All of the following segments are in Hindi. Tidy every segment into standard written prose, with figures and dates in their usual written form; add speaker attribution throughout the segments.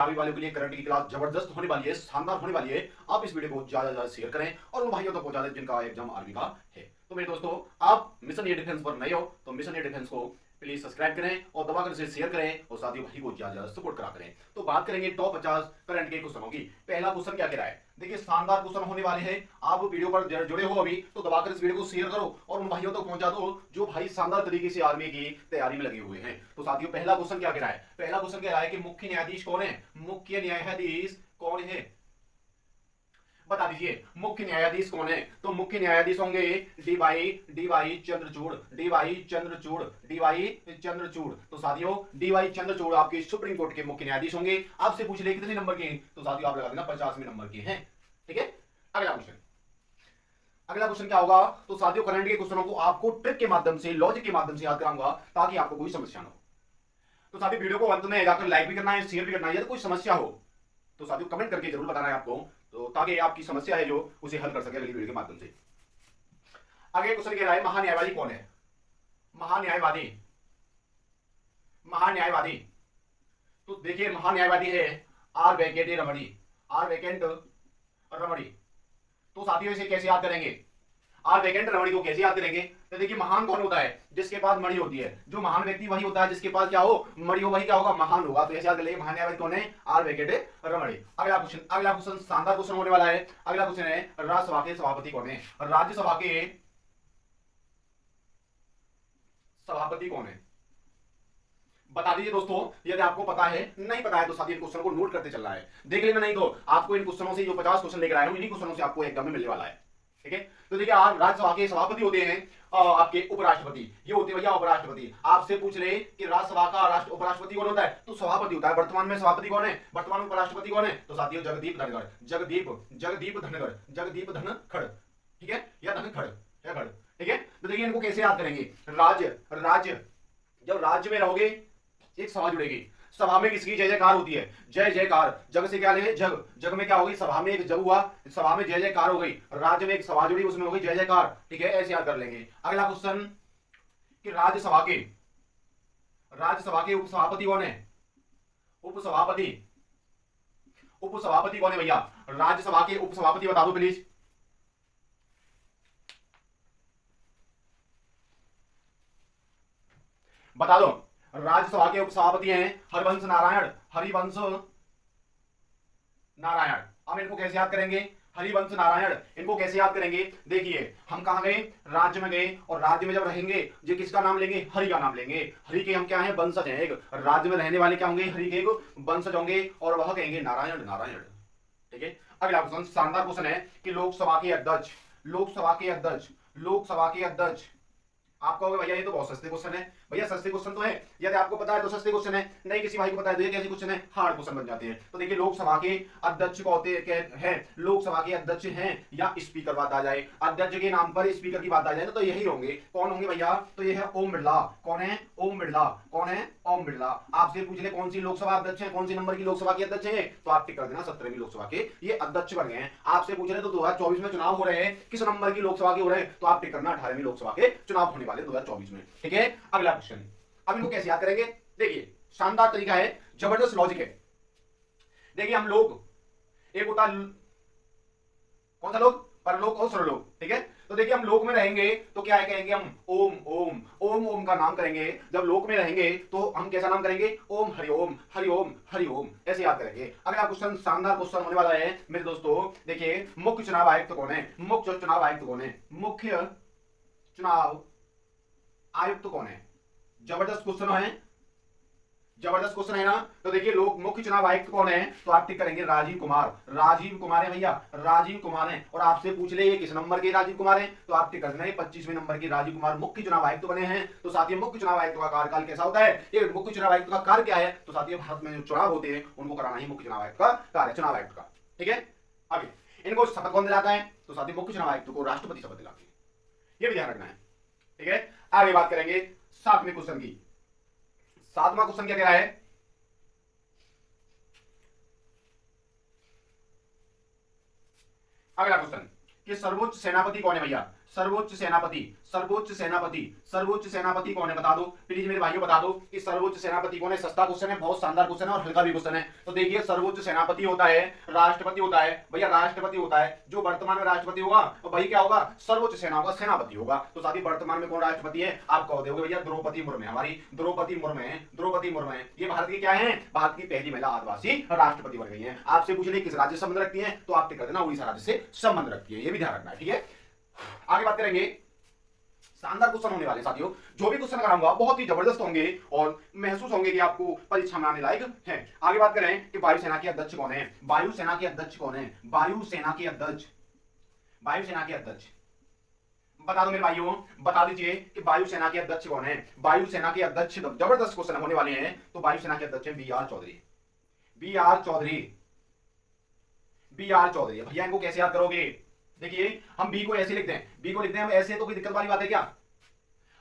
Speaker 1: आगे वालों के लिए करंट की क्लास जबरदस्त होने वाली है, शानदार होने वाली है। आप इस वीडियो को ज्यादा ज्यादा शेयर करें और उन भाइयों तक पहुंचा दें जिनका एग्जाम आर्मी का है। तो मेरे दोस्तों, आप मिशन एयर डिफेंस पर नए हो तो मिशन एयर डिफेंस को प्लीज सब्सक्राइब करें और दबाकर इसे शेयर करें और साथियों भाई को ज्यादा ज्यादा सपोर्ट करा करें। तो बात करेंगे टॉप 50 करंट के क्वेश्चनों की। पहला क्वेश्चन क्या कह रहा है, देखिए शानदार क्वेश्चन होने वाले हैं। आप वीडियो पर जुड़े हो अभी तो दबाकर इस वीडियो को शेयर करो और उन भाइयों तक पहुंचा दो जो भाई शानदार तरीके से आर्मी की तैयारी में लगे हुए हैं। तो साथियों पहला क्वेश्चन क्या कह रहा है, पहला क्वेश्चन कह रहा है कि मुख्य न्यायाधीश कौन है। मुख्य न्यायाधीश कौन है, बता दीजिए मुख्य न्यायाधीश कौन है। तो मुख्य न्यायाधीश होंगे D Y Chandrachud, D Y Chandrachud, D Y Chandrachud. तो साथियों डी वाई चंद्रचूड़ आपके सुप्रीम कोर्ट के मुख्य न्यायाधीश होंगे। आपसे पूछ ले कितने नंबर के, तो साथियों आप लगा देना 50वें नंबर के हैं। ठीक है, अगला क्वेश्चन, अगला क्वेश्चन क्या होगा। तो साथियों करंट के क्वेश्चनों को आपको ट्रिक के माध्यम से, लॉजिक के माध्यम से याद कराऊंगा ताकि आपको कोई समस्या ना हो। तो साथियों वीडियो को अंत में जाकर लाइक भी करना है, शेयर भी करना है। यदि कोई समस्या हो तो साथियों कमेंट करके जरूर बताना है आपको, तो ताकि आपकी समस्या है जो उसे हल कर सके अगली वीडियो के माध्यम से। आगे क्वेश्चन कह रहा है महान्यायवादी कौन है। महान्यायवादी, महान्यायवादी, तो देखिए महान्यायवादी है are Venkate Ramani, are Venkat रमणी। तो साथियों इसे कैसे याद करेंगे, आर वेंकट रमणी को कैसे याद करेंगे। तो देखिए महान कौन होता है, जिसके पास मणि होती है। जो महान व्यक्ति वही होता है जिसके पास क्या हो, मणि हो, वही क्या होगा, महान होगा। तो ऐसे याद कर लेंगे महान्यायवादी कौन है, आर वेंकट रमणी। अगला क्वेश्चन, अगला क्वेश्चन शानदार क्वेश्चन होने वाला है। अगला क्वेश्चन है राज्यसभा के सभापति कौन है। राज्यसभा के सभापति कौन है, बता दीजिए दोस्तों। यदि आपको पता है, नहीं पता है तो साथ इन क्वेश्चन को नोट करते चलना है, देख लेना। नहीं तो आपको इन क्वेश्चनों से जो 50 क्वेश्चन लेकर आए हो, इन्हीं क्वेश्चनों से आपको एग्जाम में मिलने वाला है। ठीक है, तो देखिए आज राज्यसभा के सभापति होते हैं आपके उपराष्ट्रपति, ये होते हैं भैया उपराष्ट्रपति। आपसे पूछ रहे कि राज्यसभा का उपराष्ट्रपति कौन होता है, तो सभापति होता है। वर्तमान में सभापति कौन है, वर्तमान में उपराष्ट्रपति कौन है, तो साथियों जगदीप धनखड़, जगदीप धनखड़, जगदीप धनखड़। ठीक है, या धनखड़ या खड़। ठीक है, तो देखिए इनको कैसे याद करेंगे। राज्य, राज्य, जब राज्य में रहोगे एक सभा जुड़ेगी, सभा में किसकी जय जयकार होती है, जय जयकार। जग से क्या ले, जग, जग में क्या होगी, सभा में एक जग हुआ, सभा में जय जयकार हो गई। राज्य में एक सभा जुड़ी, उसमें हो गई जय जयकार। ठीक है, ऐसे याद कर लेंगे। अगला क्वेश्चन कि राज्यसभा के, राज्यसभा के उपसभापति कौन है। उपसभापति, उपसभापति कौन है भैया, राज्यसभा के उपसभापति बता दो प्लीज। बता दो, राज्यसभा के उपसभापति हैं हरिवंश नारायण, हरिवंश नारायण। हम इनको कैसे याद करेंगे, हरिवंश नारायण, इनको कैसे याद करेंगे। देखिए हम कहां गए, राज्य में गए, और राज्य में जब रहेंगे जो किसका नाम लेंगे, हरि का नाम लेंगे। हरि के हम क्या हैं, वंशज हैं। एक राज्य में रहने वाले क्या होंगे, हरि के एक वंशज होंगे, और वह कहेंगे नारायण, नारायण। ठीक है, अगला क्वेश्चन शानदार क्वेश्चन है कि लोकसभा के अध्यक्ष, लोकसभा के अध्यक्ष, लोकसभा के अध्यक्ष। आप कहोगे भैया ये तो बहुत सस्ते क्वेश्चन है। भैया सस्ते क्वेश्चन तो है, यदि आपको पता है तो सस्ते क्वेश्चन है, नहीं किसी भाई को पता है तो ये कैसे क्वेश्चन है, हार्ड क्वेश्चन बन जाते हैं। तो देखिए लोकसभा के अध्यक्ष को होते हैं, लोकसभा के अध्यक्ष हैं या स्पीकर बात आ जाए, अध्यक्ष के नाम पर स्पीकर की बात आ जाए तो यही होंगे। कौन होंगे भैया, तो ये है ओम बिरला। कौन है, ओम बिरला। कौन है, ओम बिरला। आपसे पूछ ले कौन सी लोकसभा अध्यक्ष है, कौन सी नंबर की लोकसभा के अध्यक्ष है, तो आप टिक कर देना 17वीं लोकसभा के ये अध्यक्ष बन गए हैं। आपसे पूछ रहे तो 2024 में चुनाव हो रहे हैं, किस नंबर की लोकसभा के हो रहे हैं, तो आप टिक करना 18वीं लोकसभा के चुनाव होने वाले 2024 में। ठीक है, अगला क्वेश्चन, अब इनको कैसे याद करेंगे। देखिए शानदार तरीका है, जबरदस्त लॉजिक है। देखिए हम लोग, एक होता कौन सा लोग, परलोक और सर्वलोक। ठीक है, तो देखिए हम लोक में रहेंगे तो क्या है कहेंगे हम, ओम ओम, ओम ओम का नाम करेंगे। जब लोक में रहेंगे तो हम कैसा नाम करेंगे, ओम हरिओम, हरिओम हरिओम, ऐसे याद करेंगे। अगला क्वेश्चन शानदार क्वेश्चन होने वाला है मेरे दोस्तों। देखिए मुख्य चुनाव आयुक्त कौन है, मुख्य चुनाव आयुक्त कौन है, मुख्य चुनाव आयुक्त कौन है। जबरदस्त क्वेश्चन है, जबरदस्त क्वेश्चन है ना। तो देखिए लोग मुख्य चुनाव आयुक्त कौन है, तो आप टिक करेंगे राजीव कुमार। राजीव कुमार है भैया, राजीव कुमार है। और आपसे पूछ ले ये किस नंबर के राजीव कुमार है, तो आप टिक कर देना 25वें नंबर के राजीव कुमार मुख्य चुनाव आयुक्त बने हैं। तो साथियों मुख्य चुनाव आयुक्त का कार्यकाल कैसा होता है, ये मुख्य चुनाव आयुक्त का कार्य क्या है, तो साथियों भारत में जो चुनाव होते हैं उनको कराना ही मुख्य चुनाव आयुक्त का कार्य, चुनाव आयुक्त का। ठीक है, आगे इनको शपथ कौन दिलाता है, तो साथियों मुख्य चुनाव आयुक्त को राष्ट्रपति शपथ दिलाते हैं, ये भी ध्यान रखना है। ठीक है, आगे बात करेंगे 7वें क्वेश्चन की। 7वां क्वेश्चन क्या कह रहा है, अगला क्वेश्चन कि सर्वोच्च सेनापति कौन है भैया। सर्वोच्च सेनापति, सर्वोच्च सेनापति, सर्वोच्च सेनापति कौन है बता दो प्लीज मेरे भाइयों, बता दो कि सर्वोच्च सेनापति कौन है। सस्ता क्वेश्चन है, बहुत शानदार क्वेश्चन है और हल्का भी क्वेश्चन है। तो देखिए सर्वोच्च सेनापति होता है राष्ट्रपति होता है भैया, राष्ट्रपति होता है। जो वर्तमान में राष्ट्रपति होगा तो भाई क्या होगा, सर्वोच्च सेना होगा, सेनापति होगा। तो साथ ही वर्तमान में कौन राष्ट्रपति है, आप कह दोगे भैया द्रौपदी मुर्मू, हमारी द्रौपदी मुर्मू है, द्रौपदी मुर्मू है। ये भारत की क्या है, भारत की पहली महिला आदिवासी राष्ट्रपति बन गई है। आपसे पूछ ले किस राज्य से संबंध रखती है, तो आप टिक कर देना उड़ीसा राज्य से संबंध रखती है, ये भी ध्यान रखना है, ठीक है। आगे बात करेंगे, शानदार क्वेश्चन होने वाले साथियों। जो भी क्वेश्चन कराऊंगा बहुत ही जबरदस्त होंगे और महसूस होंगे कि आपको परीक्षा में आने लायक है। आगे बात करें कि वायुसेना के अध्यक्ष कौन है, वायुसेना के अध्यक्ष कौन है, वायुसेना के अध्यक्ष, वायुसेना के अध्यक्ष बता दो मेरे भाइयों, बता दीजिए कि वायुसेना के अध्यक्ष कौन है। वायुसेना के अध्यक्ष जबरदस्त क्वेश्चन होने वाले हैं। तो वायुसेना के अध्यक्ष है B R Chaudhary, B R Chaudhary, B R Chaudhary. भैया इनको कैसे याद करोगे, देखिए हम बी को ऐसे लिखते हैं, बी को लिखते हैं हम ऐसे, तो कोई दिक्कत वाली बात है क्या,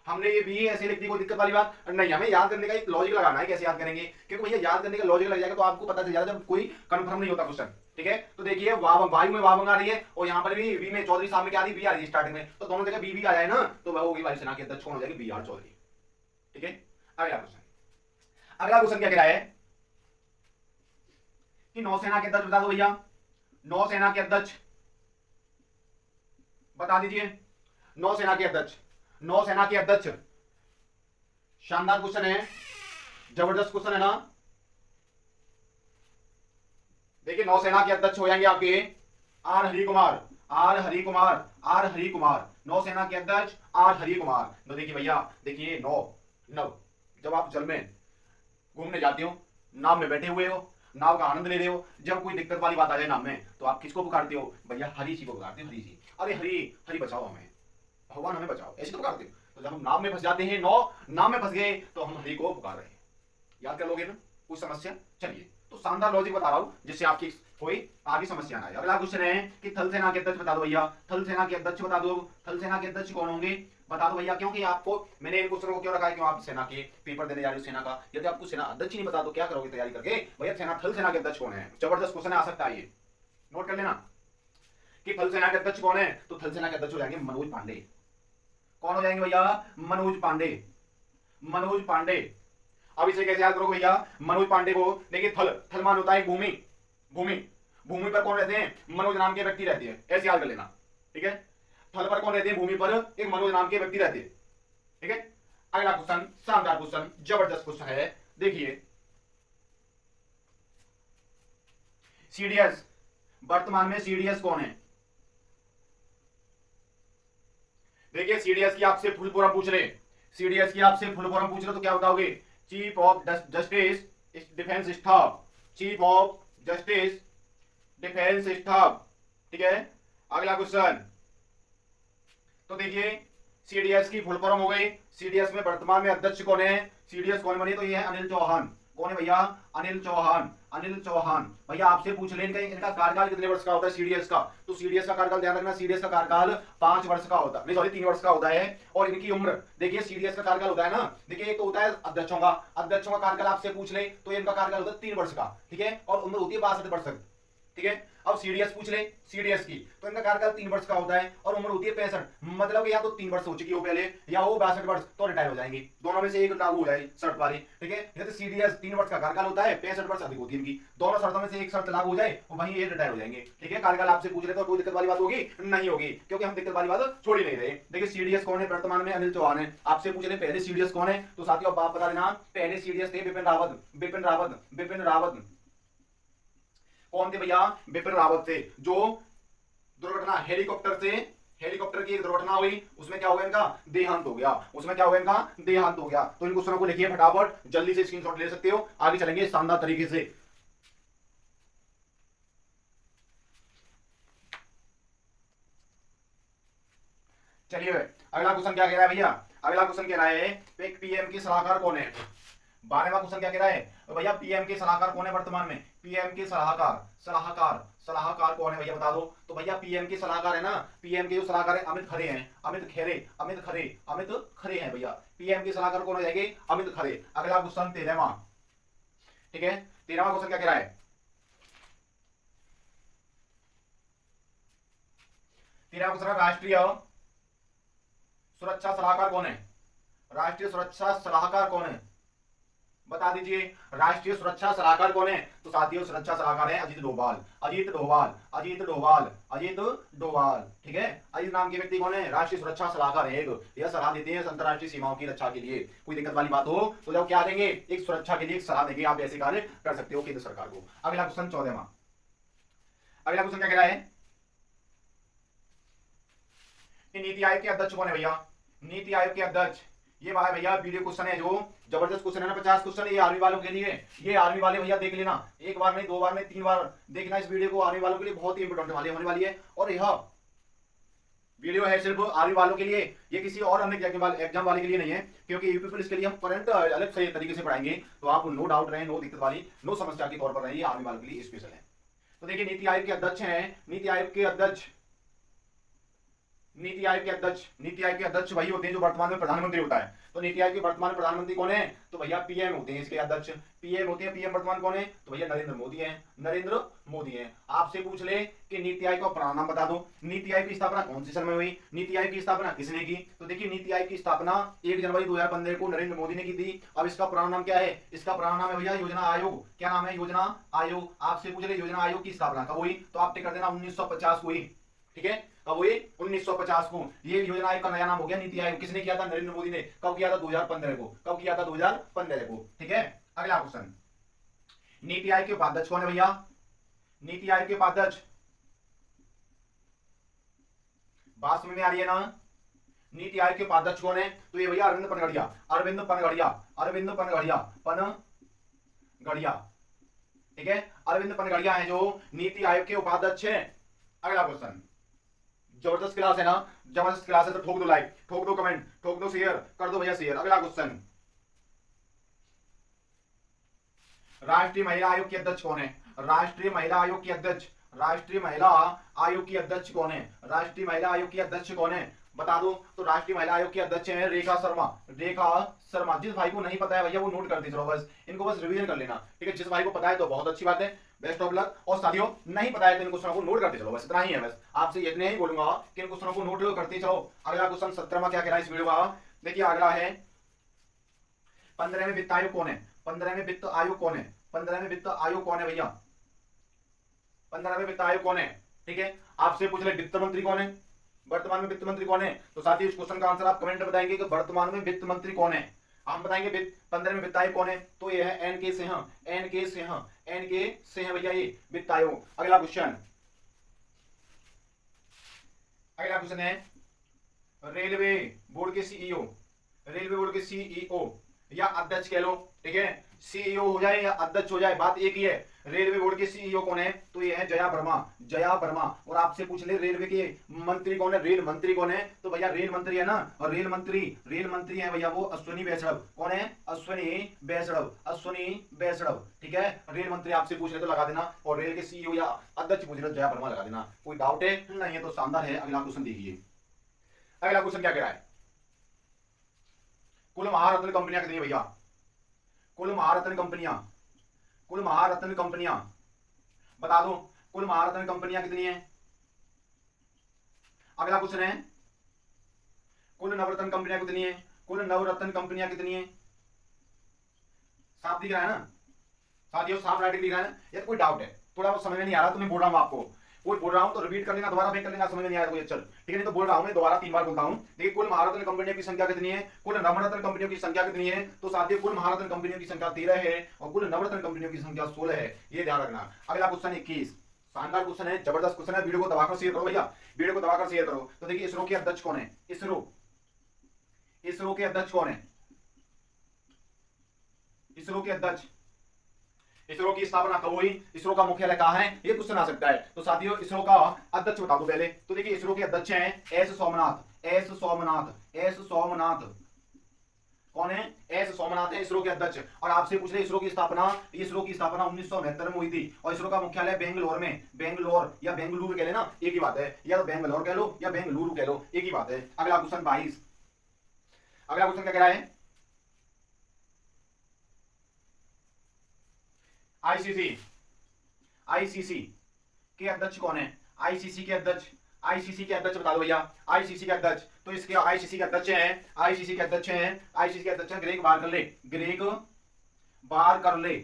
Speaker 1: हमने ये बी ऐसे लिख दी, कोई दिक्कत वाली बात नहीं। हमें याद करने का एक लॉजिक लगाना है, कैसे याद करेंगे, क्योंकि भैया याद करने का लॉजिक लग जाएगा तो आपको पता चल जाएगा जब कोई कंफर्म नहीं होता क्वेश्चन, ठीक है। तो देखिए वायु में वावंग आ रही है और यहाँ पर भी बी में चौधरी सामने क्या आ रही है, बी आ रही है स्टार्टिंग में, तो दोनों जगह बी भी आ जाए ना, तो वह होगी वायुसेना के अध्यक्ष कौन हो जाएगी, बी आर चौधरी, ठीक है। अगला क्वेश्चन, अगला क्वेश्चन क्या कह रहा है कि नौसेना के अध्यक्ष बता दो भैया, नौसेना के अध्यक्ष बता दीजिए, नौसेना के अध्यक्ष, नौसेना के अध्यक्ष। शानदार क्वेश्चन है, जबरदस्त क्वेश्चन है ना। देखिए नौसेना के अध्यक्ष हो जाएंगे आपके R Hari Kumar, R Hari Kumar, R Hari Kumar, नौसेना के अध्यक्ष आर हरि कुमार। तो देखिए भैया, देखिए नव जब आप जल में घूमने जाते हो, नाव में बैठे हुए हो, नाव का आनंद ले रहे हो, जब कोई दिक्कत वाली बात आ जाए नाव में, तो आप किसको पुकारते हो भैया, हरि जी को पुकारते हो, हरि जी, अरे हरि हरि बचाओ हमें, भगवान हमें बचाओ, ऐसे तो पुकारते हो। तो जब हम नाव में फंस जाते हैं, नाव में फंस गए, तो हम हरि को पुकार रहे हैं। याद कर लोगे ना कुछ समस्या, चलिए तो शानदार लॉजिक बता रहा हूं जिससे आपकी कोई आगे समस्या ना आए। अगला क्वेश्चन है कि थल सेना के अध्यक्ष बता दो भैया, थल सेना के अध्यक्ष बता दो, थल सेना के अध्यक्ष कौन होंगे बता दो भैया। क्योंकि आपको मैंने इन क्वेश्चनों को क्यों रखा है, क्यों आप सेना के पेपर देने जा रहे हो सेना का, यदि आपको सेना अध्यक्ष नहीं बता तो क्या करोगे तैयारी करके भैया, सेना थल सेना के अध्यक्ष कौन है। जबरदस्त क्वेश्चन आ सकता है, ये नोट कर लेना कि थल सेना के अध्यक्ष कौन है। तो थल सेना के अध्यक्ष हो जाएंगे मनोज पांडे। कौन हो जाएंगे भैया, मनोज पांडे, मनोज पांडे। अब इसे कैसे याद करोगे भैया, मनोज पांडे को देखिए, थल थल मान होता है भूमि, भूमि, भूमि पर कौन रहते हैं, मनोज नाम के व्यक्ति रहते हैं, ऐसे याद कर लेना, ठीक है। थल पर कौन रहते हैं, भूमि पर एक मनोज नाम के व्यक्ति रहते हैं, ठीक है। अगला क्वेश्चन, शानदार क्वेश्चन, जबरदस्त क्वेश्चन है, देखिए सीडीएस, वर्तमान में सीडीएस कौन है। देखिए सीडीएस की आपसे फुल फॉर्म पूछ रहे, सीडीएस की आपसे फुल फॉर्म पूछ रहे तो क्या बताओगे, chief of justice defence staff, chief of justice defence staff, ठीक है। अगला क्वेश्चन, तो देखिए सीडीएस की फुल फॉर्म हो गई, सीडीएस में वर्तमान में अध्यक्ष कौन है, सीडीएस कौन बने, तो ये है अनिल चौहान। कौन है भैया, अनिल चौहान, अनिल चौहान। भैया आपसे पूछ लें इनका कार्यकाल कितने वर्ष का होता है सीडीएस का, तो सीडीएस का कार्यकाल ध्यान रखना, सीडीएस का कार्यकाल 5 वर्ष का होता है, नहीं सॉरी 3 वर्ष का होता है। और इनकी उम्र देखिए, सीडीएस का कार्यकाल होता है ना, देखिए एक तो होता है अध्यक्षों का, अध्यक्षों का कार्यकाल आपसे पूछ ले तो इनका कार्यकाल होता है 3 वर्ष का, ठीक है। और उम्र होती है 62 वर्ष, ठीक है। अब सीडीएस पूछ ले, सीडीएस की तो इनका कार्यकाल 3 वर्ष का होता है और उम्र होती है 65, मतलब या तो 3 वर्ष हो चुकी हो पहले या वो 62 वर्ष तो रिटायर हो जाएंगे, दोनों में से एक लागू हो जाए शर्त वाली, ठीक है। या तो सीडीएस 3 वर्ष का कार्यकाल होता है, 65 वर्ष अधिक होती है इनकी, दोनों शर्तों में से एक शर्त लागू हो जाए वहीं ये रिटायर हो जाएंगे, ठीक है। कार्यकाल आपसे पूछ रहे तो कोई दिक्कत वाली बात होगी नहीं होगी, क्योंकि हम दिक्कत वाली बात छोड़ ही नहीं रहे। देखिए सीडीएस कौन है, वर्तमान में अनिल चौहान है। आपसे पूछ रहे पहले सीडीएस कौन है, तो साथियों आप बता देना, पहले सीडीएस थे बिपिन रावत, बिपिन रावत, बिपिन रावत। कौन थे भैया, बिपिन रावत थे। जो दुर्घटना हेलीकॉप्टर से, हेलीकॉप्टर की एक दुर्घटना हुई उसमें क्या हो गया, इनका देहांत हो गया, उसमें क्या हो गया, इनका देहांत हो गया। तो इन क्वेश्चनों को लिखिए फटाफट, जल्दी से स्क्रीनशॉट ले सकते हो, आगे चलेंगे शानदार तरीके से। चलिए अगला क्वेश्चन क्या कह रहा है भैया, अगला क्वेश्चन कह रहा है पीएम के सलाहकार कौन है। 12वां क्वेश्चन क्या कह रहा है, तो भैया पीएम के सलाहकार कौन है वर्तमान में, पीएम के सलाहकार, सलाहकार, सलाहकार कौन है भैया बता दो। तो भैया पीएम के सलाहकार है ना, पीएम के जो सलाहकार है अमित खरे हैं, अमित खरे, अमित खरे, अमित खरे हैं भैया। पीएम के सलाहकार कौन हो जाएंगे, अमित खरे। अगला क्वेश्चन 13वां, ठीक है। 13वां क्वेश्चन क्या कह रहा है, 13वां क्वेश्चन राष्ट्रीय सुरक्षा सलाहकार कौन है? राष्ट्रीय सुरक्षा सलाहकार कौन है? बता दीजिए। राष्ट्रीय सुरक्षा सलाहकार कौन है? तो साथियों सुरक्षा सलाहकार है अजीत डोभाल। अजीत डोभाल, अजीत डोभाल, अजीत डोभाल। ठीक है, अजीत नाम के व्यक्ति कौन है? राष्ट्रीय सुरक्षा सलाहकार है एक। यह सलाह देते हैं अंतरराष्ट्रीय सीमाओं की रक्षा के लिए। कोई दिक्कत वाली बात हो तो जब क्या देंगे? एक सुरक्षा के लिए एक सलाह देंगे, आप ऐसे कार्य कर सकते हो केंद्र सरकार को। अगला क्वेश्चन 14वां। अगला क्वेश्चन क्या कह रहा है? नीति आयोग के अध्यक्ष कौन है भैया? नीति आयोग के अध्यक्ष ये भाई भैया वीडियो क्वेश्चन है, जो जबरदस्त क्वेश्चन है ना, 50 क्वेश्चन है ये आर्मी वालों के लिए। ये आर्मी वाले भैया देख लेना, एक बार नहीं, दो बार नहीं, 3 बार देखना इस वीडियो को। आर्मी वालों के लिए बहुत ही इंपोर्टेंट होने वाली है। और यह वीडियो है सिर्फ आर्मी वालों के लिए, ये किसी और अन्य एग्जाम वाले के लिए नहीं है, क्योंकि यूपी पुलिस के लिए हम करंट अलग से तरीके से पढ़ाएंगे, तो आप नो डाउट रहे, नो दिक्कत वाली, नो समस्या के तौर पर रहे, आर्मी वालों के लिए स्पेशल है। तो देखिए नीति आयोग के अध्यक्ष हैं, नीति आयोग के अध्यक्ष, नीति आयोग के अध्यक्ष, नीति आयोग के अध्यक्ष वही होते हैं जो वर्तमान में प्रधानमंत्री होता है। तो नीति आयोग के वर्तमान प्रधानमंत्री कौन है? तो भैया पीएम होते हैं इसके अध्यक्ष, पीएम होते हैं। पीएम वर्तमान कौन है? तो भैया नरेंद्र मोदी हैं, नरेंद्र मोदी हैं। आपसे पूछ ले कि नीति आयोग का पूरा नाम बता दो, नीति आयोग की स्थापना कौन सी सन में हुई, नीति आयोग की स्थापना किसने की? तो देखिए नीति आयोग की स्थापना 1 जनवरी 2015 को नरेंद्र मोदी ने की थी। अब इसका पुराना नाम क्या है? इसका पुराना नाम है भैया योजना आयोग। क्या नाम है? योजना आयोग। आपसे पूछ ले योजना आयोग की स्थापना कब हुई, तो आप टिक कर देना 1950 को हुई। ठीक है, कब हुई? 1950 को। ये योजना आयोग का नया नाम हो गया नीति आयोग। किसने किया था? नरेंद्र मोदी ने। कब किया था? 2015 को। कब किया था? 2015 को। ठीक है, अगला क्वेश्चन, नीति आयोग के उपाध्यक्ष कौन है भैया? नीति आयोग के उपाध्यक्ष, बात समझ में आ रही है ना? नीति आयोग के उपाध्यक्ष कौन है? तो ये भैया अरविंद पनगड़िया, अरविंद पनगड़िया, अरविंद पनगड़िया, पनगड़िया। ठीक है, अरविंद पनगड़िया है जो नीति आयोग के उपाध्यक्ष हैं। अगला क्वेश्चन, जबरदस्त क्लास है ना, जबरदस्त क्लास है, तो ठोक दो लाइक, ठोक दो कमेंट, ठोक दो शेयर, कर दो भैया शेयर। अगला क्वेश्चन, राष्ट्रीय महिला आयोग के अध्यक्ष कौन है? राष्ट्रीय महिला आयोग के अध्यक्ष, राष्ट्रीय महिला आयोग की अध्यक्ष कौन है? राष्ट्रीय महिला आयोग की अध्यक्ष कौन है? बता दो। तो राष्ट्रीय महिला आयोग के अध्यक्ष हैं रेखा शर्मा, रेखा शर्मा। जिस भाई को नहीं पता है भैया वो नोट करते चलो, बस इनको बस रिवीजन कर लेना। ठीक है, जिस भाई को पता है तो बहुत अच्छी बात है, बेस्ट ऑफ लक। और साथियों नहीं पता है तो इन क्वेश्चनों को नोट करते चलो, बस इतना ही है। बस आपसे इतने ही बोलूंगा कि इन क्वेश्चनों को नोट करते चलो। अगला क्वेश्चन 17वां क्या कह रहा है इस वीडियो का? देखिए अगला है 15वें वित्त आयोग कौन है? 15वें वित्त आयोग कौन है? 15वें वित्त आयोग कौन है भैया? 15वें वित्त आयोग कौन है? ठीक है, आपसे पूछ ले वित्त मंत्री कौन है? वर्तमान में वित्त मंत्री कौन है? तो साथ ही इस क्वेश्चन का आंसर आप कमेंट में बताएंगे कि वर्तमान में वित्त मंत्री कौन है। हम बताएंगे 15वें वित्त आयोग कौन है? तो ये है एन के सिंह, एन के सिंह, एन के सिंह भैया ये वित्त आयोग। अगला क्वेश्चन, अगला क्वेश्चन है रेलवे बोर्ड के सीईओ, रेलवे बोर्ड के सीईओ या अध्यक्ष कह लो। ठीक है, सीईओ हो जाए या अध्यक्ष हो जाए बात एक ही है। रेलवे बोर्ड के सीईओ कौन है? तो ये है जया वर्मा, जया वर्मा। और आपसे पूछ ले रेलवे के मंत्री कौन है? रेल मंत्री कौन है? तो भैया रेल मंत्री है ना, और रेल मंत्री है भैया वो अश्विनी वैष्णव। कौन है? अश्विनी वैष्णव, अश्विनी वैष्णव। ठीक है, रेल मंत्री आपसे पूछ ले तो लगा देना, और रेल के सीईओ या अध्यक्ष पूछ ले तो जया वर्मा लगा देना। कोई डाउट है? नहीं है तो शानदार है। अगला क्वेश्चन देखिए, अगला क्वेश्चन क्या कह रहा है? कुल महारत्न कंपनियां कितनी है भैया? कुल महारत्न कंपनियां, कुल महारत्न कंपनियां बता दो, कुल महारत्न कंपनियां कितनी है? अगला क्वेश्चन है कुल नवरत्न कंपनियां कितनी है? कुल नवरत्न कंपनियां कितनी है? साफ दिख रहा है ना साथियों? साफ राइटिंग दिख रहा है ना? ये कोई डाउट है? थोड़ा बहुत समझ में नहीं आ रहा तो मैं बोल रहा हूं आपको, कोई बोल रहा हूं तो रिपीट कर लेना, दोबारा कर लेना, समझ में नहीं आया कोई चल ठीक है, नहीं तो बोल रहा हूं मैं दोबारा 3 बार बोलता हूं। देखिए कुल महारत्न कंपनियों की संख्या कितनी है? कुल नवरत्न कंपनियों की संख्या कितनी है? तो साथियों कुल महारत्न कंपनियों की संख्या 13 है और कुल नवरत्न कंपनियों की संख्या 16 है, ये ध्यान रखना। अगला क्वेश्चन 21, शानदार क्वेश्चन है, जबरदस्त क्वेश्चन है। वीडियो को दबाकर शेयर करो भैया, वीडियो को दबाकर शेयर करो। तो देखिए इसरो के अध्यक्ष कौन है? इसरो, इसरो के अध्यक्ष कौन है? इसरो के अध्यक्ष, इसरो की स्थापना कब हुई? इसरो का मुख्यालय कहां है? ये क्वेश्चन आ सकता है। तो साथियों इसरो का अध्यक्ष बता दो पहले। तो देखिए इसरो के अध्यक्ष हैं S Somnath, S Somnath, S Somnath. कौन है? एस सोमनाथ है इसरो के अध्यक्ष। और आपसे पूछ रहे इसरो की स्थापना, इसरो की स्थापना 1969 में हुई थी और इसरो का मुख्यालय बेंगलोर में, बेंगलोर या बेंगलुरु कह लेना एक ही बात है, या तो बेंगलोर कह लो या बेंगलुरु कह लो एक ही बात है। अगला क्वेश्चन 22, अगला क्वेश्चन क्या कह रहा है? आईसीसी, आईसीसी के अध्यक्ष कौन है? आईसीसी के अध्यक्ष, आईसीसी के अध्यक्ष बता दो भैया, आईसीसी के अध्यक्ष। तो इसके आईसीसी के अध्यक्ष हैं, आईसीसी के अध्यक्ष हैं, आईसीसी के अध्यक्ष हैं Greg Barclay, Greg Barclay,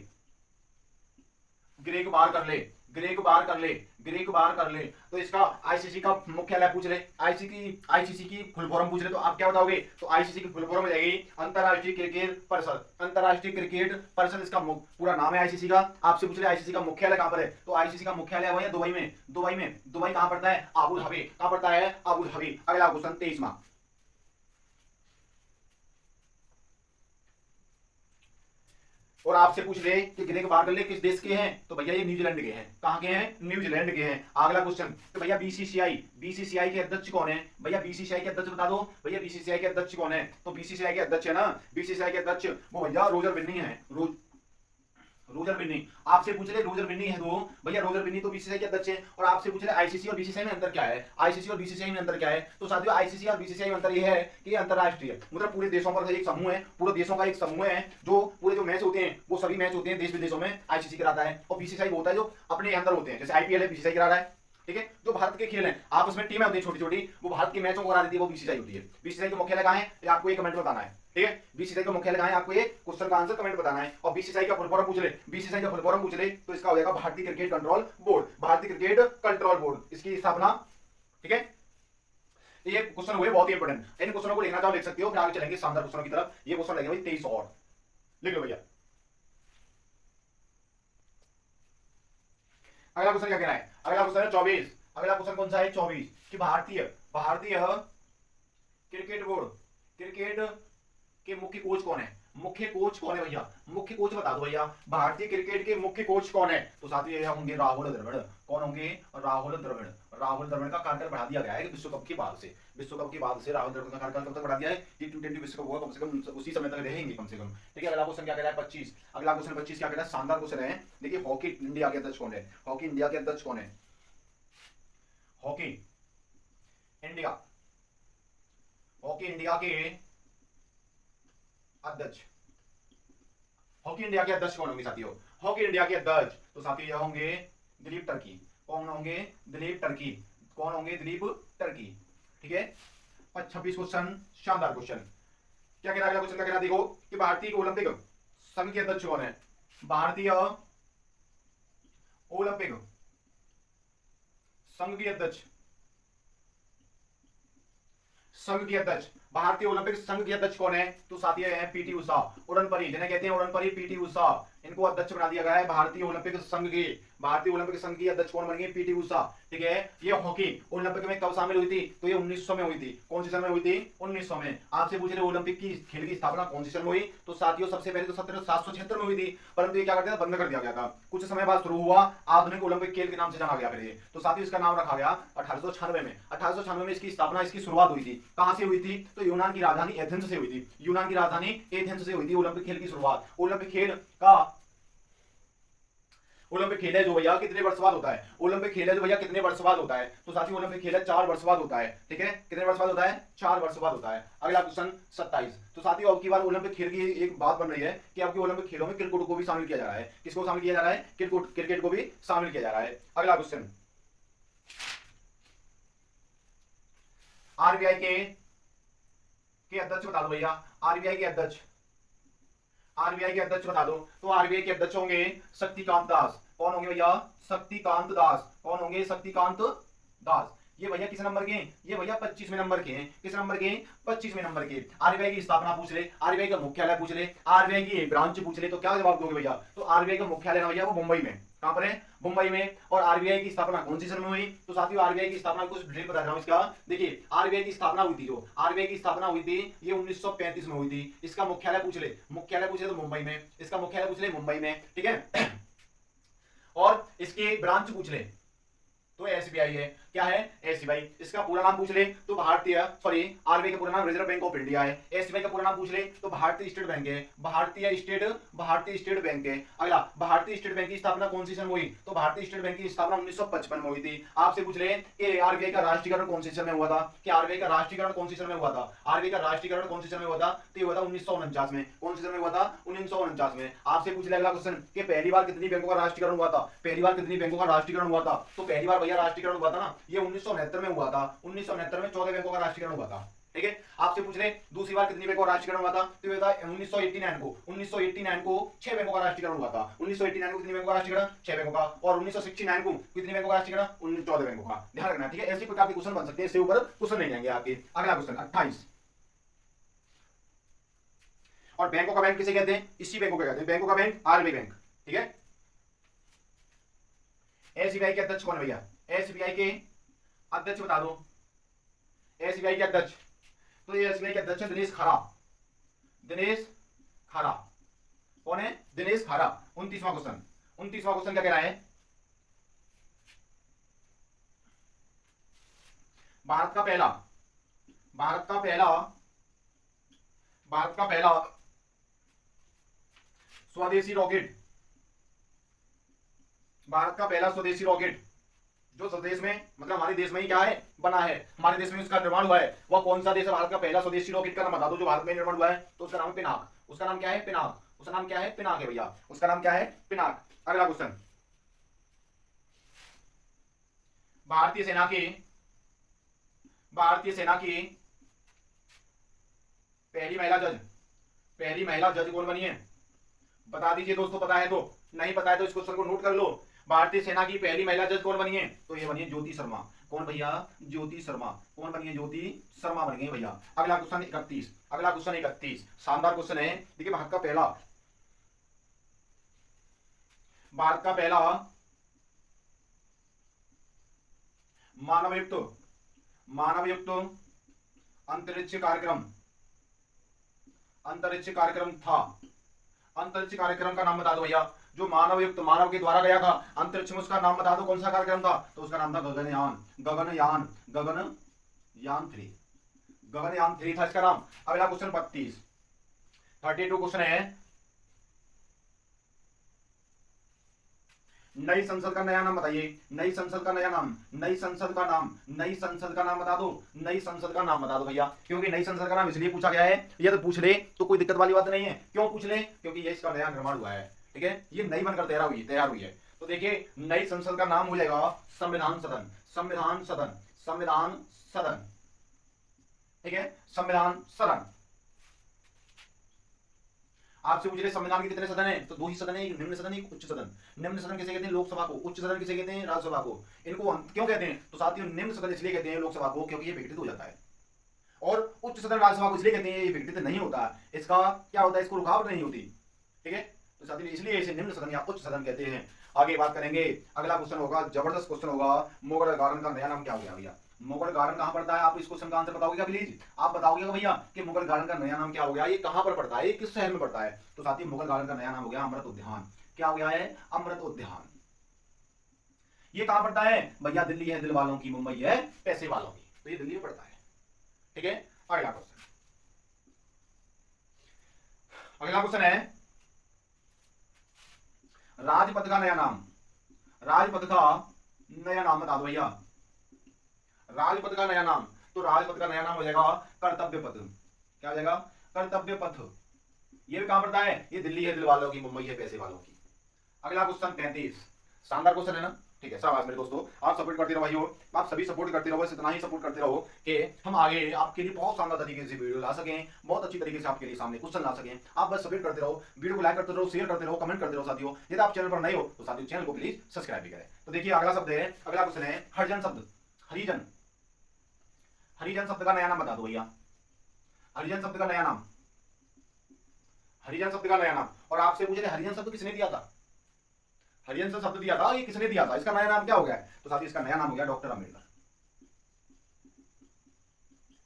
Speaker 1: Greg Barclay, Greg Barclay, Greg Barclay. तो इसका आईसीसी का मुख्यालय पूछ रहे, आईसीसी की फुल फॉर्म पूछ रहे, तो आप क्या बताओगे? तो आईसीसी की फुल फॉर्म हो जाएगी अंतरराष्ट्रीय क्रिकेट परिषद, अंतरराष्ट्रीय क्रिकेट परिषद इसका पूरा नाम है आईसीसी का। आपसे पूछ रहे आईसीसी का मुख्यालय कहां पर है? तो आईसीसी का मुख्यालय है दुबई में, दुबई में। दुबई कहां पड़ता है? Abu Dhabi. कहां पड़ता है? Abu Dhabi. अगला क्वेश्चन 23वां। और आपसे पूछ रहे कि ग्रेग बारकले किस देश के हैं? तो भैया ये न्यूजीलैंड के हैं। कहां के हैं? न्यूजीलैंड के हैं। अगला क्वेश्चन, तो भैया बीसीसीआई, बीसीसीआई के अध्यक्ष कौन है? भैया बीसीसीआई के अध्यक्ष बता दो। भैया बीसीसीआई के अध्यक्ष कौन है? तो बीसीसीआई के अध्यक्ष है ना, बीसीसीआई के अध्यक्ष वो भैया रोजर बिन्नी है, रोजर बिन्नी। आपसे पूछ रहे रोजर बिन्नी है तो भैया रोजर बिन्नी तो बीसीसीआई के अध्यक्ष है। और आपसे पूछ रहे आईसीसी और बीसीसीआई में अंतर क्या है? आईसीसी और बीसीसीआई में अंतर क्या है? तो साथियों आईसीसी और बीसीसीआई में अंतर यह है कि ये अंतरराष्ट्रीय, मतलब पूरे देशों का एक समूह है, पूरे देशों का एक समूह है, जो पूरे जो मैच होते हैं वो सभी मैच होते हैं देश विदेशों में आईसीसी कराता है। और बीसीसीआई वो होता है जो अपने अंदर होते हैं, जैसे आईपीएल है बीसीसीआई करा रहा है, ठीक है। जो भारत के खेल हैं आपस में टीमें होती है छोटी छोटी, वो भारत के मैचों को करा देती है, वो बीसीसीआई होती है। बीसीसीआई का मुख्यालय कहां है? ये आपको एक कमेंट बताना है, ठीक है। बीसीसीआई का मुख्यालय कहां है? आपको ये क्वेश्चन का आंसर कमेंट बताना है। और बीसीसीआई का फुल फॉर्म पूछ ले, बीसीसीआई का फुल फॉर्म पूछ ले तो इसका हो जाएगा भारतीय क्रिकेट कंट्रोल बोर्ड, भारतीय क्रिकेट कंट्रोल बोर्ड इसकी स्थापना, ठीक है। ये क्वेश्चन हुए बहुत ही इंपोर्टेंट, इन क्वेश्चनों को लिखना चाहो लिख सकते हो, फिर आगे चलेंगे शानदार क्वेश्चनों की तरफ। ये क्वेश्चन लगेगा 23 और लिख लो भैया। अगला क्वेश्चन क्या कह रहा है? अगला क्वेश्चन है 24। अगला क्वेश्चन कौन सा है? 24 कि भारतीय क्रिकेट बोर्ड, क्रिकेट के मुख्य कोच कौन है? मुख्य कोच कौन है भैया? मुख्य कोच बता दो भैया, भारतीय क्रिकेट के मुख्य कोच कौन है? तो साथ ही होंगे राहुल द्रविड़। कौन होंगे? राहुल द्रविड़। राहुल द्रविड़ का कार्यकाल बढ़ा दिया गया है विश्व कप के बाद से, विश्व कप के बाद से राहुल द्रविड़ का कार्यकाल कब तक बढ़ा दिया है? T20 विश्व कप होगा कम से कम उसी समय तक रहेंगे कम से कम, ठीक है। अगला क्वेश्चन क्या कह रहा है? 25। अगला क्वेश्चन 25 क्या कह रहा है? शानदार क्वेश्चन है। देखिए हॉकी इंडिया के अध्यक्ष कौन है? हॉकी इंडिया के अध्यक्ष कौन है? हॉकी इंडिया, हॉकी इंडिया के अध्यक्ष, हॉकी इंडिया के अध्यक्ष कौन होंगे साथियों? हॉकी इंडिया के अध्यक्ष तो साथियों यह होंगे दिलीप टर्की। कौन होंगे? दिलीप टर्की। कौन होंगे? दिलीप टर्की, ठीक है। 26 क्वेश्चन, शानदार क्वेश्चन। क्या कह रहा है? क्वेश्चन क्या कह रहा है? देखो कि भारतीय ओलंपिक संघ के अध्यक्ष कौन है? भारतीय ओलंपिक संघ के अध्यक्ष, संघ के अध्यक्ष, भारतीय ओलंपिक संघ के अध्यक्ष कौन है? तो साथी है पीटी उषा, उड़नपरी जिन्हें कहते हैं उड़नपरी, पीटी उषा, इनको अध्यक्ष बना दिया गया है भारतीय ओलंपिक संघ के। भारतीय ओलंपिक संघ की अध्यक्ष कौन बन गई? पीटी उषा, ठीक है। ये हॉकी ओलंपिक में कब शामिल हुई थी? तो ये 1900 में हुई थी। कौन सी सन में हुई थी? 1900 में। आपसे पूछ रहे ओलंपिक की खेल की स्थापना कौन सी सन में हुई? तो साथियों सबसे पहले तो 1776 में हुई थी, परंतु ये क्या कर दिया? बंद कर दिया गया था। कुछ समय बाद शुरू हुआ आधुनिक ओलंपिक खेल के नाम से जाना गया फिर ये। तो साथियों इसका नाम रखा गया 1896 में। 1896 में इसकी स्थापना, इसकी शुरुआत हुई थी। कहां से हुई थी? तो यूनान की राजधानी एथेंस से हुई थी। यूनान की राजधानी एथेंस से हुई थी ओलंपिक खेल की शुरुआत। ओलंपिक खेल का, ओलंपिक खेल है जो भैया कितने वर्ष बाद होता है? ओलंपिक खेल है जो भैया कितने वर्ष बाद होता है? तो साथियों ओलंपिक खेल है 4 वर्ष बाद होता है, ठीक है। कितने वर्ष बाद होता है? 4 वर्ष बाद होता है। अगला क्वेश्चन 27। तो साथियों अब की बार ओलंपिक खेल की एक बात बन रही है कि अब के ओलंपिक खेलों में क्रिकेट को भी शामिल किया जा रहा है। किसको शामिल किया जा रहा है? क्रिकेट को भी शामिल किया जा रहा है। अगला क्वेश्चन, आरबीआई के अध्यक्ष बता दो भैया, आरबीआई के अध्यक्ष, आरबीआई के अध्यक्ष बता दो। तो आरबीआई के अध्यक्ष होंगे शक्तिकांत दास। कौन होंगे भैया? शक्तिकांत दास। कौन होंगे? शक्तिकांत दास। ये भैया किस नंबर के हैं? ये भैया 25वें नंबर के हैं। किस नंबर के? 25वें नंबर के। आरबीआई की स्थापना पूछ ले, आरबीआई का मुख्यालय पूछ ले, आरबीआई की ब्रांच पूछ ले, तो क्या जवाब दोगे भैया? तो आरबीआई का मुख्यालय ना भैया वो मुंबई में। कहां पर है? मुंबई में। और आरबीआई की स्थापना कौन सी सन में हुई? तो साथियों आरबीआई की स्थापना कुछ डिटेल बता रहा हूं इसका। देखिए आरबीआई की स्थापना हुई थी, जो आरबीआई की स्थापना हुई थी ये 1935 में हुई थी। इसका मुख्यालय पूछ ले, मुख्यालय पूछ ले तो मुंबई में। इसका मुख्यालय पूछ ले मुंबई में, ठीक है। और इसके ब्रांच पूछ ले तो एसबीआई है। क्या है? एसबीआई। इसका पूरा नाम पूछ ले तो भारतीय, सॉरी आरबीआई का पूरा नाम रिजर्व बैंक ऑफ इंडिया है। एसबीआई का पूरा नाम पूछ ले तो भारतीय स्टेट बैंक है। भारतीय स्टेट बैंक है। अगला, भारतीय स्टेट बैंक की स्थापना कौन सी सन में हुई? तो भारतीय स्टेट बैंक की स्थापना 1955 में हुई थी। आपसे पूछ ले कि आरबीआई का राष्ट्रीयकरण कौन सी सन में हुआ था? कि आरबीआई का राष्ट्रीयकरण कौन सी सन में हुआ था? आरबीआई का राष्ट्रीयकरण कौन सी सन में हुआ था? तो ये हुआ था 1949 में। कौन सी सन में हुआ था? 1949 में। आपसे पूछ ले अगला क्वेश्चन कि पहली बार कितनी बैंकों का राष्ट्रीयकरण हुआ था? पहली बार कितनी बैंकों का राष्ट्रीयकरण हुआ था? तो पहली बार भैया राष्ट्रीयकरण हुआ था ना ये 1969 में हुआ था। 1969 में 14 बैंकों का राष्ट्रीयकरण हुआ था। ठीक है, आपसे पूछ रहे दूसरी बार कितनी बैंकों का राष्ट्रीयकरण हुआ था, तो ये था 1989 को। 1989 को 6 बैंकों का राष्ट्रीयकरण हुआ था। 1989 को कितनी बैंकों का राष्ट्रीयकरण, 6 बैंकों का। और 1969 को कितनी बैंकों का राष्ट्रीयकरण, 14 बैंकों का। ध्यान रखना, ठीक है। ऐसे प्रकार के क्वेश्चन बन सकते हैं, इससे ऊपर क्वेश्चन नहीं आएंगे आपके। अगला क्वेश्चन 28। और बैंकों का बैंक किसे कहते हैं, इसी बैंकों को कहते हैं। बैंकों का बैंक आरबीआई बैंक। ठीक है, एसबीआई के अध्यक्ष कौन है भैया, एसबीआई के अध्यक्ष बता दो। एसबीआई के अध्यक्ष, तो ये एसबीआई के अध्यक्ष है दिनेश खारा। दिनेश खारा कौन है, दिनेश खारा। 29वां क्वेश्चन, 29वां क्वेश्चन क्या कह रहा है, भारत का पहला भारत का पहला भारत का पहला स्वदेशी रॉकेट, भारत का पहला स्वदेशी रॉकेट जो स्वदेश में, मतलब हमारे देश में ही क्या है, बना है, हमारे देश में उसका निर्माण हुआ है, वह कौन सा देश है। भारत का पहला स्वदेशी रॉकेट का नाम बता दो जो भारत में निर्माण हुआ है, तो उसका नाम है पिनाक। उसका नाम क्या है, पिनाक। उसका नाम क्या है, पिनाक है भैया। उसका नाम क्या है, पिनाक। अगला क्वेश्चन, भारतीय सेना की पहली महिला जज कौन बनी है, बता दीजिए दोस्तों। पता है तो, नहीं पता है तो इस क्वेश्चन को नोट कर लो। भारतीय सेना की पहली महिला जज कौन बनी है, तो ये बनी है ज्योति शर्मा। कौन भैया, ज्योति शर्मा। कौन बनी है, ज्योति शर्मा बन गई भैया। अगला क्वेश्चन 31। अगला क्वेश्चन 31 शानदार क्वेश्चन है। देखिए, भारत का पहला मानवयुक्त अंतरिक्ष कार्यक्रम था। अंतरिक्ष कार्यक्रम का नाम बता दो भैया। जो मानव के द्वारा गया था अंतरिक्ष में, उसका नाम बता दो कौन सा कार्यक्रम था, तो उसका नाम था गगनयान। गगनयान 3 था इसका नाम। अगला क्वेश्चन 32 क्वेश्चन है, नई संसद का नया नाम बताइए। नई संसद का नया नाम, नई संसद का नाम बता दो। नई संसद का नाम बता दो भैया। क्योंकि नई संसद का नाम इसलिए पूछा गया है, ये तो पूछ ले तो कोई दिक्कत वाली बात नहीं है। क्यों पूछ ले, क्योंकि ये इसका नया निर्माण हुआ है। ठीक है, ये नई बनकर तैयार हुई है। तो देखिए, नई संसद का नाम हो जाएगा संविधान सदन। ठीक है, संविधान सदन। आपसे पूछ रहे संविधान के कितने सदन हैं, तो 2 ही सदन है, एक निम्न सदन, एक उच्च सदन। निम्न सदन किसे कहते हैं, लोकसभा को। उच्च सदन किसे कहते हैं, राज्यसभा को। इनको हम क्यों कहते हैं, तो साथियों निम्न सदन इसलिए कहते हैं लोकसभा को, क्योंकि ये विघटित हो जाता है। और उच्च सदन राज्यसभा को इसलिए कहते हैं, ये विघटित नहीं होता, इसका क्या होता है, इसको रुकावट नहीं होती। ठीक है, तो साथियों इसलिए इसे निम्न सदन या उच्च सदन कहते हैं। आगे बात करेंगे। अगला क्वेश्चन होगा, जबरदस्त क्वेश्चन होगा, मुगल गार्डन का नया नाम क्या हो गया भैया। मुगल गार्डन कहां पड़ता है, आप इस क्वेश्चन का आंसर बताओगे क्या प्लीज। आप बताओगे भैया कि मुगल गार्डन का नया नाम क्या हो गया, ये कहां पर पड़ता है, ये किस शहर में पड़ता है। तो साथियों मुगल गार्डन का नया नाम हो गया अमृत उद्यान। क्या हो गया है, अमृत उद्यान। ये कहां पड़ता है भैया, दिल्ली है दिल वालों की, मुंबई है पैसे वालों की, तो ये दिल्ली में पड़ता है। ठीक है, अगला क्वेश्चन है, राजपथ का नया नाम बता दो भैया। राजपथ का नया नाम, तो राजपथ का नया नाम हो जाएगा कर्तव्य पथ। क्या हो जाएगा, कर्तव्य पथ। ये भी कहां पड़ता है, ये दिल्ली है दिल वालों की, मुंबई है पैसे वालों की। अगला क्वेश्चन 35 शानदार क्वेश्चन है ना। ठीक है, शाबाश मेरे दोस्तों, आप सपोर्ट करते रहो भाइयों, आप सभी सपोर्ट करते रहो, बस इतना ही सपोर्ट करते रहो कि हम आगे आपके लिए बहुत शानदार तरीके से वीडियो ला सकें, बहुत अच्छी तरीके से आपके लिए सामने क्वेश्चन ला सकें। आप बस सपोर्ट करते रहो, वीडियो को लाइक करते रहो, शेयर करते रहो, कमेंट करते रहो साथियों। यदि आप चैनल पर नए हो तो साथियों चैनल को प्लीज सब्सक्राइब भी करें। तो देखिए अगला शब्द है, अगला क्वेश्चन है हरिजन शब्द। हरिजन शब्द का नया नाम बता दो भैया। हरिजन शब्द का नया नाम। और आपसे पूछे हरिजन शब्द किसने दिया था, हरिजन शब्द दिया था, ये किसने दिया था, इसका नया नाम क्या हो गया है, तो साथियों इसका नया नाम हो गया डॉक्टर अम्बेडकर।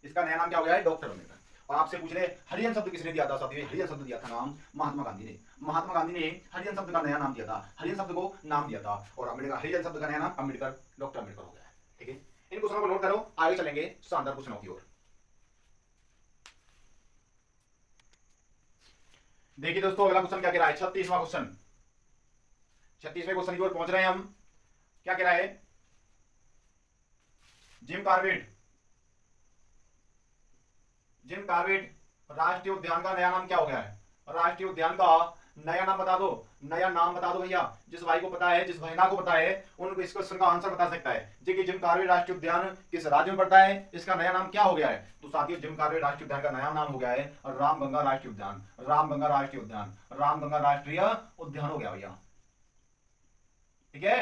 Speaker 1: इसका नया नाम क्या हो गया है, डॉक्टर अम्बेडकर। और आपसे पूछ रहे हरिजन शब्द किसने दिया था, साथियों हरिजन शब्द दिया था नाम महात्मा गांधी ने। महात्मा गांधी ने हरिजन शब्द का नया नाम दिया था, हरिजन शब्द को नाम दिया था। और अम्बेडकर, हरिजन शब्द का नया नाम अम्बेडकर, डॉक्टर अम्बेडकर हो गया है। ठीक है, इन क्वेश्चनों को नोट करो, आगे चलेंगे शानदार क्वेश्चनों की ओर। देखिए दोस्तों अगला क्वेश्चन क्या कह रहा है, 36वां क्वेश्चन। 36वें क्वेश्चन की ओर पहुंच रहे हैं हम। क्या कह रहा है, जिम कॉर्बेट राष्ट्रीय उद्यान का नया नाम क्या हो गया है। राष्ट्रीय उद्यान का नया नाम बता दो, नया नाम बता दो भैया। जिस भाई को पता है, जिस बहना को पता है, उनको इस क्वेश्चन का आंसर बता सकता है जी कि जिम कार्बेट राष्ट्रीय उद्यान किस राज्य में पड़ता है, इसका नया नाम क्या हो गया है। तो साथियों जिम कार्बेट राष्ट्रीय उद्यान का नया नाम हो गया है रामगंगा राष्ट्रीय उद्यान। रामगंगा राष्ट्रीय उद्यान, रामगंगा राष्ट्रीय उद्यान हो गया भैया, ठीक है।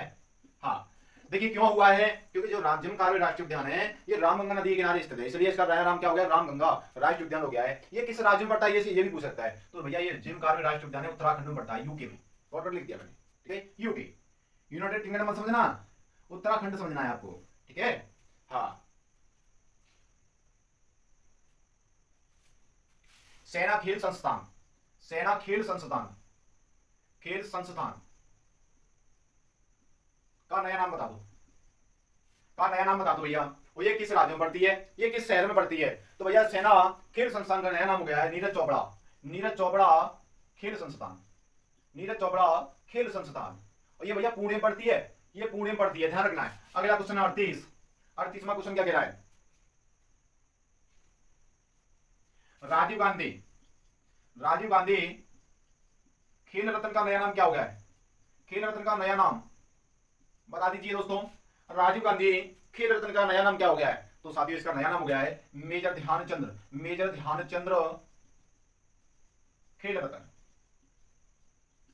Speaker 1: हाँ देखिए क्यों हुआ है, क्योंकि जो जिम कार्बेट राष्ट्रीय उद्यान है ये रामगंगा नदी के किनारे स्थित है, इसलिए इसका नया नाम क्या हो गया, रामगंगा राष्ट्रीय उद्यान हो गया है। ये किस राज्य में पड़ता है ये भी पूछ सकता है। तो भैया ये जिम कार्बेट राष्ट्रीय उद्यान है उत्तराखंड में पड़ता है, यूके में। शॉर्टकट लिख दिया मैंने, ठीक है, यूके, यूनाइटेड किंगडम मत समझना, उत्तराखंड समझना है आपको, ठीक है। हाँ सेना खेल संस्थान, सेना खेल संस्थान, खेल संस्थान का नया नाम बता दो, का नया नाम बता दो भैया। और ये किस राज्य में पड़ती है, ये किस शहर में पड़ती है। तो भैया सेना खेल संस्थान का नया नाम हो गया है नीरज चोपड़ा, नीरज चोपड़ा खेल संस्थान, नीरज चोपड़ा खेल संस्थान। और ये भैया पुणे में पड़ती है, ये पुणे में पड़ती है, ध्यान रखना है। अगला क्वेश्चन 38वां क्वेश्चन क्या कह रहा है, राजीव गांधी, राजीव गांधी खेल रत्न का नया नाम क्या हो गया है, खेल रत्न का नया नाम बता दीजिए दोस्तों। राजीव गांधी खेल रत्न का नया नाम क्या हो गया है। तो साथियों इसका नया नाम हो गया है मेजर ध्यानचंद्र, मेजर ध्यानचंद्र खेल रत्न,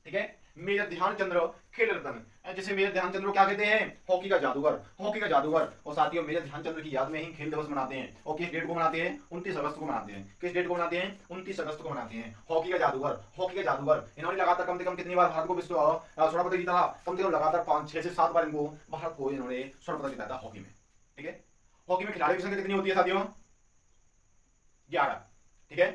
Speaker 1: ठीक है, मेजर ध्यानचंद्र खेल रत्न। जैसे मेजर ध्यानचंद्र को क्या कहते हैं, हॉकी का जादूगर, हॉकी का जादूगर। और साथियों मेजर ध्यानचंद्र की याद में ही खेल दिवस मनाते हैं। और किस डेट को मनाते हैं, 29 अगस्त को मनाते हैं। किस डेट को मनाते हैं, 29 अगस्त को मनाते हैं। हॉकी का जादूगर, हॉकी का जादूगर। इन्होंने लगातार कम से कम कितनी बार भारत को विश्व स्वर्ण पदक जीता था, कम से कम लगातार 5, 6 से 7 बार इनको भारत को इन्होंने स्वर्ण पदक जिताया था हॉकी में, ठीक है। हॉकी में खिलाड़ियों की संख्या कितनी होती है साथियों, 11, ठीक है।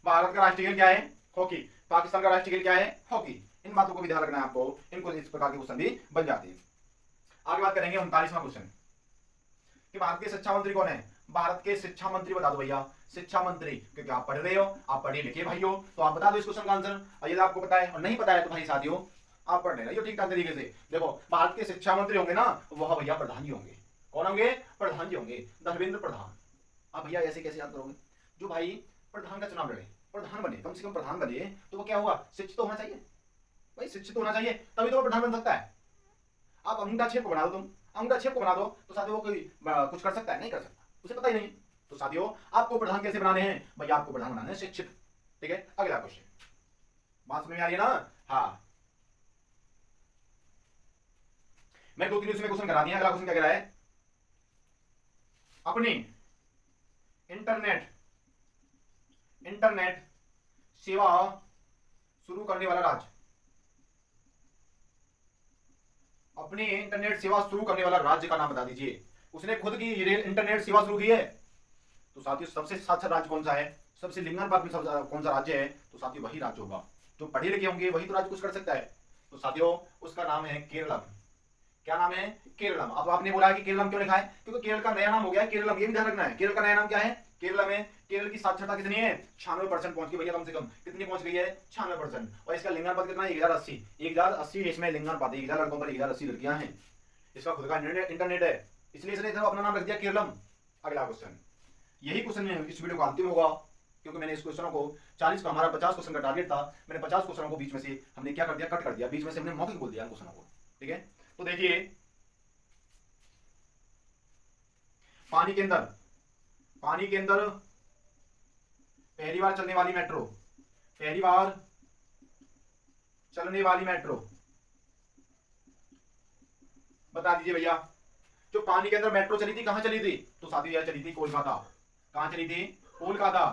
Speaker 1: भारत का राष्ट्रीय खेल क्या है, हॉकी। पाकिस्तान का राष्ट्रीय खेल क्या है, हॉकी। इन बातों को भी ध्यान रखना है आपको, इनको इस प्रकार के क्वेश्चन भी बन जाते हैं। आगे बात करेंगे 39वां क्वेश्चन कि भारत के शिक्षा मंत्री कौन है। भारत के शिक्षा मंत्री बता दो भैया, शिक्षा मंत्री, क्योंकि आप पढ़ रहे हो, आप पढ़े लिखे भाई हो, तो आप बता दो इस क्वेश्चन का आंसर। और यदि आपको पता है और नहीं पता है तो भाई साथियों आप पढ़ रहे हो ठीक ठाक तरीके से। देखो भारत के शिक्षा मंत्री होंगे ना, वह भैया प्रधान जी होंगे। कौन होंगे, प्रधान जी होंगे, धर्मेंद्र प्रधान। अब भैया ऐसे कैसे याद करोगे, जो भाई प्रधान का चुनाव लड़े, प्रधान बने, कम से कम प्रधान बने, तो वो क्या हुआ, शिक्षित तो होना चाहिए भाई, शिक्षित होना चाहिए, तभी तो वो प्रधान बन सकता है। आप अंगूठा छेप को बना दो, तुम अंगूठा छेप को बना दो, तो साथियों वो कोई कुछ कर सकता है, नहीं कर सकता, उसे पता ही नहीं। तो साथियों आपको प्रधान कैसे बनाने हैं, भैया आपको प्रधान बनाने हैं शिक्षित, ठीक है। अगला क्वेश्चन, बात समझ में आ रही है ना। हाँ मैं 2-3 उसमें क्वेश्चन करा दिया। अगला क्वेश्चन क्या कह रहा है, अपनी इंटरनेट, इंटरनेट सेवा शुरू करने वाला राज्य, अपनी इंटरनेट सेवा शुरू करने वाला राज्य का नाम बता दीजिए। उसने खुद की इंटरनेट सेवा शुरू की है। तो साथियों सबसे साक्षर राज्य कौन सा है, सबसे लिंगानुपात में कौन सा राज्य है। तो साथियों वही राज्य होगा, जो पढ़े लिखे होंगे वही तो राज्य कुछ कर सकता है। तो साथियों उसका नाम है केरलम। क्या नाम है, केरलम। अब आपने बोला कि केरलम क्यों लिखा है, क्योंकि केरल का नया नाम हो गया है केरलम। ये भी ध्यान रखना है, केरल का नया नाम क्या है, केरलम है। केरल की साक्षरता कितनी है, 96% पहुंच गई भैया, कम से कम कितनी पहुंच गई है, 96%। और इसका लिंगानुपात कितना है, 1080, 1080 इसमें लिंगानुपात है, 1000 लड़कों पर 1080 लड़कियां हैं। इसका खुद का इंटरनेट है, इसलिए इसने अपना नाम रख दिया केरलम। अगला क्वेश्चन, यही क्वेश्चन इस वीडियो का अंतिम होगा, क्योंकि मैंने इस क्वेश्चनों को 40 का, हमारा 50 क्वेश्चन का टारगेट था, मैंने 50 क्वेश्चनों को बीच में से हमने क्या कर दिया, कट कर दिया, बीच में से हमने मौखिक बोल दिया क्वेश्चनों को, ठीक है। तो देखिए पानी के अंदर, पानी के अंदर पहली बार चलने वाली मेट्रो, पहली बार चलने वाली मेट्रो बता दीजिए भैया। जो पानी के अंदर मेट्रो चली थी कहां चली थी, तो साथियों यह चली थी कोलकाता। कहां चली थी, कोलकाता,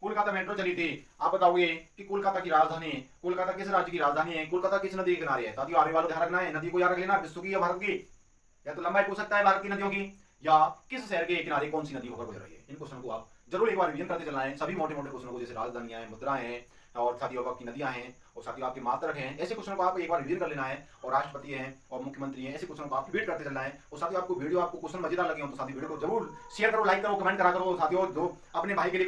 Speaker 1: कोलकाता मेट्रो चली थी। आप बताओगे कि कोलकाता की राजधानी, कोलकाता किस राज्य की राजधानी है, कोलकाता किस नदी के किनारे है। साथियों आने वाला ध्यान रखना है, नदी को याद रख लेना, विश्व की या भारत की, या तो लंबाई पूछ सकता है भारत की नदियों की, या किस शहर के किनारे कौन सी नदी होकर गुजर रही है। इन क्वेश्चन को आप जरूर एक बार रिवीजन करते चलना है, सभी मोटे मोटे क्वेश्चनों को, जैसे राजधानियां हैं, मुद्राएं हैं, और साथियों आपकी नदियां हैं, और साथियों आपके मात्रक हैं, ऐसे क्वेश्चनों को आपको एक बार रिवीजन कर लेना है। और राष्ट्रपति हैं और मुख्यमंत्री हैं, ऐसे क्वेश्चनों को आप रिपीट करते चलना है। और साथियों आपको वीडियो, आपको क्वेश्चन मजेदार लगे हो तो साथियों वीडियो को जरूर शेयर करो, लाइक करो, कमेंट करा करो। साथियों जो अपने भाई के लिए